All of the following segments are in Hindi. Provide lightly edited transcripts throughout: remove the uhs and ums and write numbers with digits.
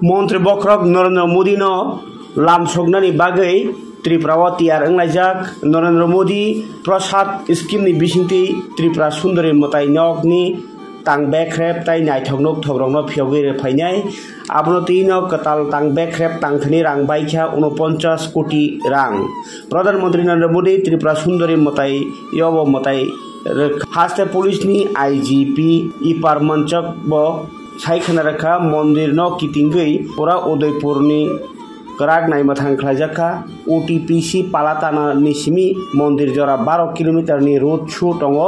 मंत्री बख्रक नरेंद्र मोदी नो लाम सोगनानि बागै त्रिपुरा तियार अंगलाइजाक नरेंद्र मोदी प्रसाद स्कीम नि बिसिंति त्रिपुरा सुंदरी मताई नकनि तां बेख्रेब ताई नायथकनक थग्रंनो फियगै फाइनाय आबनो तीनो कताल तां बेख्रेब तांथनि रां बाइख्या 49 कोटी रां प्रधानमंत्री नरेंद्र मोदी त्रिपुरा सुंदरी मताई यब मताई हास्ते पुलिस नि आईजीपी इपार मंचक ब साइखना रखा मंदिर न कितिंगै पूरा उदयपुर नि कराग नाय मथां खलाजाखा ओटीपीसी पालाताना निसिमी मंदिर जरा 12 किलोमीटर नि रोड छू दंगो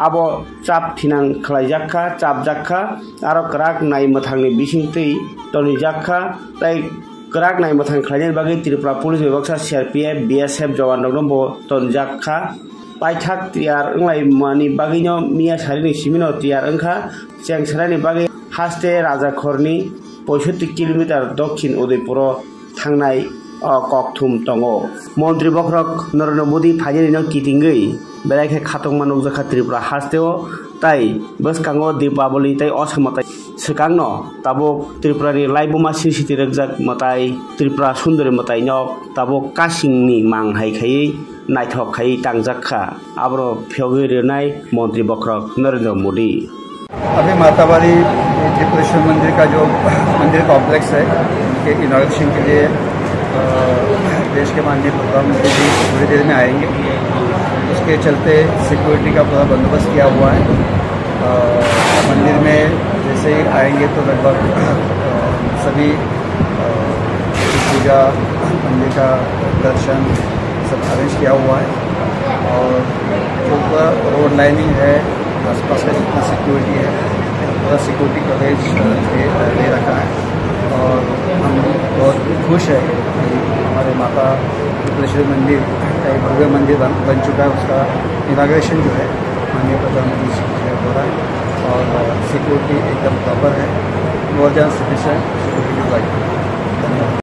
आबो चाप थिनां खलाजाखा चाप जाखा आरो कराग नाय मथांनि बिसिंतै तनि जाखा ताई कराग नाय मथां खलायनाय बागै त्रिपुरा पुलिस विभाग सीआरपीएफ बीएसएफ जवान दंबो तन जाखा पाइथाक तियार अंगलाय मानि बागैनो मिया सारिनि सिमिनो तियार अंखा चेंसरानि बागै हास्ते राजाखरनि 65 किलोमीटर दक्षिण उदयपुर थांनाय ककथुम दंगो मंत्री बख्रक नरेंद्र मोदी फाइनायनि कितिंगै बेलायखे खातंमा नगजाखा त्रिपुरा हास्तेओ ताई बसकांगो दीपावली ताई असमताई सकांगनो ताबो त्रिपुरानि लाइबुमा सिसिति रगजाक मताई त्रिपुरा सुंदरी मताई नक ताबो कासिंनि मांहायखायै नायथखायै तांजाखा आब्रो फ्यगैरनाय मंत्री बख्रक नरेंद्र मोदी। अभी मातावाली त्रिपुरेश्वर मंदिर का जो मंदिर कॉम्प्लेक्स है उनके इनॉग्रेशन के लिए देश के माननीय प्रधानमंत्री जी थोड़ी देर में आएंगे। उसके चलते सिक्योरिटी का पूरा बंदोबस्त किया हुआ है। मंदिर में जैसे ही आएंगे तो लगभग सभी पूजा मंदिर का दर्शन सब अरेंज किया हुआ है और जो पूरा रोड लाइनिंग है आसपास का जितना सिक्योरिटी है पूरा सिक्योरिटी कवरेज ले रखा है और हम बहुत खुश है कि हमारे माता त्रिपुरेश्वरी मंदिर का एक भव्य मंदिर बन चुका है। उसका इनाग्रेशन जो है माननीय प्रधानमंत्री जी हो रहा है और सिक्योरिटी एकदम प्रॉपर है। More than sufficient security provide.